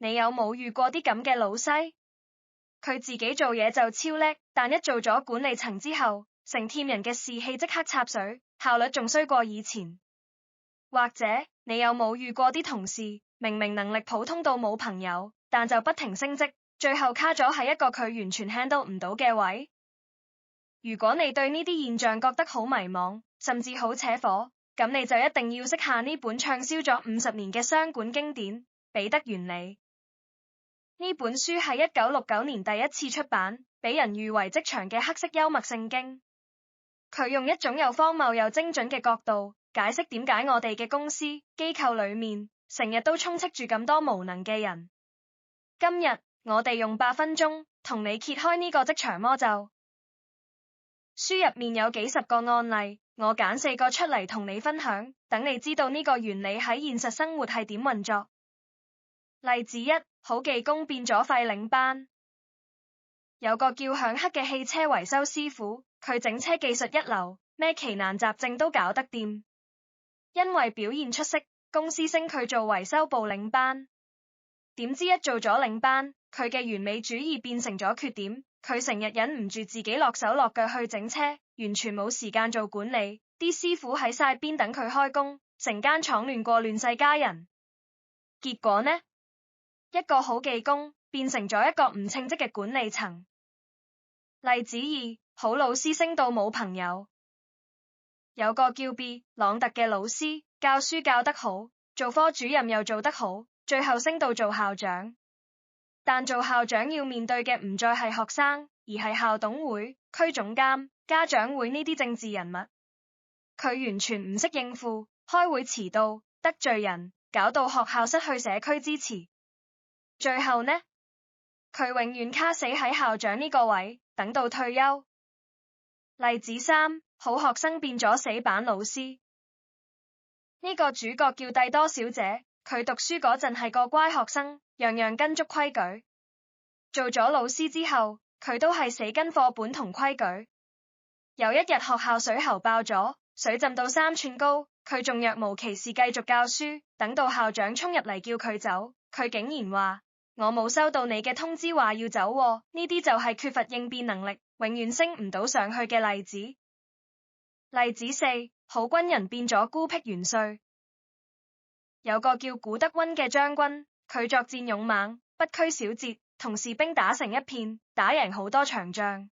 你有冇遇過啲咁嘅老細？佢自己做嘢就超叻，但一做咗管理層之後，成 team 人嘅士氣即刻插水，效率仲衰過以前。或者你有冇遇過啲同事，明明能力普通到冇朋友，但就不停升職，最後卡咗喺一個佢完全 handle 唔到嘅位？如果你對呢啲現象覺得好迷茫，甚至好扯火，咁你就一定要識下呢本暢銷咗50年嘅商管經典《彼得原理》。呢本書係1969年第一次出版，俾人譽為職場嘅黑色幽默聖經。佢用一種又荒謬又精準嘅角度，解釋點解我哋嘅公司機構裏面成日都充斥住咁多無能嘅人。今日我哋用8分鐘同你揭開呢個職場魔咒。書入面有幾十個案例，我揀4個出嚟同你分享，等你知道呢個原理喺現實生活係點運作。例子1，好技工變咗廢領班。有個叫響克嘅汽車維修師傅，佢整車技術一流，咩奇難雜症都搞得掂。因為表現出色，公司升佢做維修部領班。點知一做咗領班，佢嘅完美主義變成咗缺點，佢成日忍唔住自己落手落腳去整車，完全冇時間做管理。啲師傅喺晒邊等佢開工，成間廠亂過亂世佳人。結果呢？一個好技工變成咗一個唔稱職嘅管理層。例子2，好老師升到冇朋友。有個叫 B 朗特嘅老師，教書教得好，做科主任又做得好，最後升到做校長。但做校長要面對嘅唔再係學生，而係校董會、區總監、家長會呢啲政治人物。佢完全唔識應付，開會遲到，得罪人，搞到學校失去社區支持。最後呢，佢永遠卡死喺校長呢個位，等到退休。例子3，好學生變咗死板老師。呢個主角叫蒂多小姐，佢讀書嗰陣係個乖學生，樣樣跟足規矩。做咗老師之後，佢都係死跟課本同規矩。有一日學校水喉爆咗，水浸到3寸高，佢仲若無其事繼續教書，等到校長衝入嚟叫佢走，佢竟然話：我冇收到你嘅通知話要走喎。呢啲就係缺乏應變能力，永遠升唔到上去嘅例子。例子4，好軍人變咗孤僻元帥。有個叫古德溫嘅將軍，佢作戰勇猛，不拘小節，同士兵打成一片，打贏好多場仗。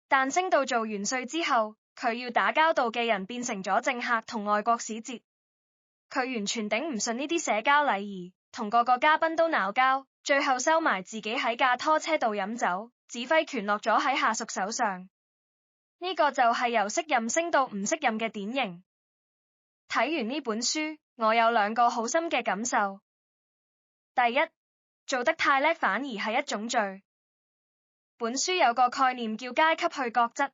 但升到做元帥之後，佢要打交道嘅人變成咗政客同外國使節，佢完全頂唔順呢啲社交禮儀，同個個嘉賓都鬧交，最後收埋自己喺架拖車度飲酒，指揮權落咗喺下屬手上。呢個就係由識任升到唔識任嘅典型。睇完呢本書，我有2個好深嘅感受。第一，做得太叻反而係一種罪。本書有個概念叫階級去角質，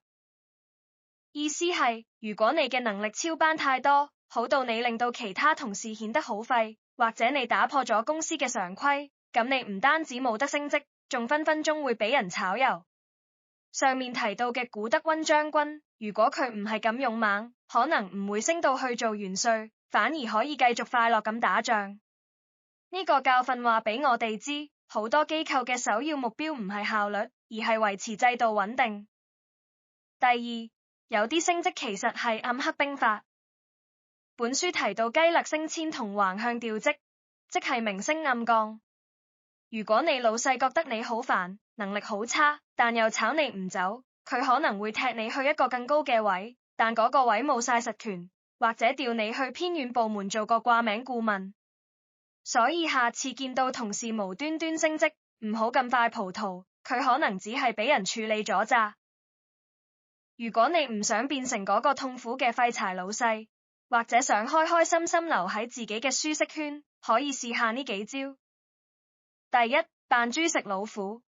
意思係如果你嘅能力超班太多，好到你令到其他同事顯得好廢，或者你打破咗公司嘅常規，咁你唔單止冇得升職，仲分分鐘會俾人炒魷。上面提到嘅古德溫將軍，如果佢唔係咁勇猛，可能唔會升到去做元帥，反而可以繼續快樂咁打仗。呢個教訓話俾我哋知，好多機構嘅首要目標唔係效率，而係維持制度穩定。第2，有啲升職其實係暗黑兵法。本書提到雞肋升遷同橫向調職，即係明升暗降。如果你老細覺得你好煩，能力好差，但又炒你唔走，佢可能會踢你去一個更高嘅位，但嗰個位冇晒實權，或者調你去偏遠部門做個掛名顧問。所以下次見到同事無端端升職，唔好咁快葡萄，佢可能只係俾人處理咗咋。如果你唔想變成嗰個痛苦嘅廢柴老細，或者想開開心心留喺自己嘅舒適圈，可以試下呢幾招。第一，扮豬食老虎。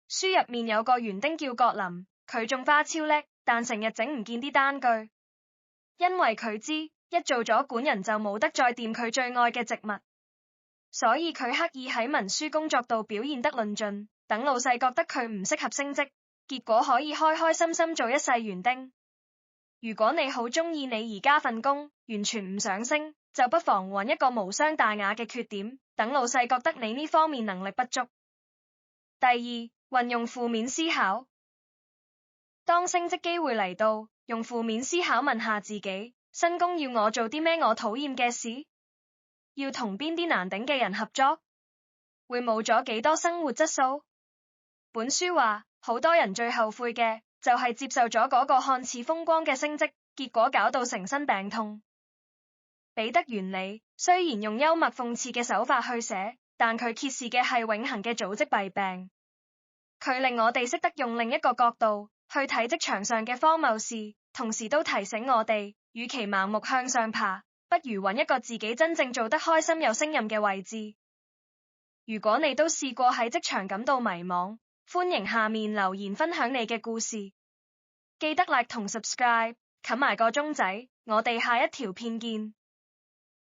書入面有個園丁叫葛林，佢種花超叻，但成日整唔見啲單據，因為佢知一做咗管人就冇得再掂佢最愛嘅植物，所以佢刻意喺文書工作度表現得論盡，等老細覺得佢唔適合升職，結果可以開開心心做一世園丁。如果你好中意你而家份工，完全唔想升，就不妨揾一個無傷大雅嘅缺點，等老細覺得你呢方面能力不足。第二，運用負面思考。當升職機會嚟到，用負面思考問下自己，新工要我做啲咩我討厭嘅事？要同邊啲難頂嘅人合作？會冇咗幾多生活質素？本書話，好多人最後悔嘅，就係接受咗嗰個看似風光嘅升職，結果搞到成身病痛。彼得原理雖然用幽默諷刺嘅手法去寫，但佢揭示嘅係永恆嘅組織弊病。佢令我哋識得用另一個角度去睇職場上嘅荒謬事，同時都提醒我哋，與其盲目向上爬，不如揾一個自己真正做得開心又勝任嘅位置。如果你都試過喺職場感到迷茫，歡迎下面留言分享你嘅故事。記得 like 同 subscribe，冚埋個鐘仔，我哋下一條片見。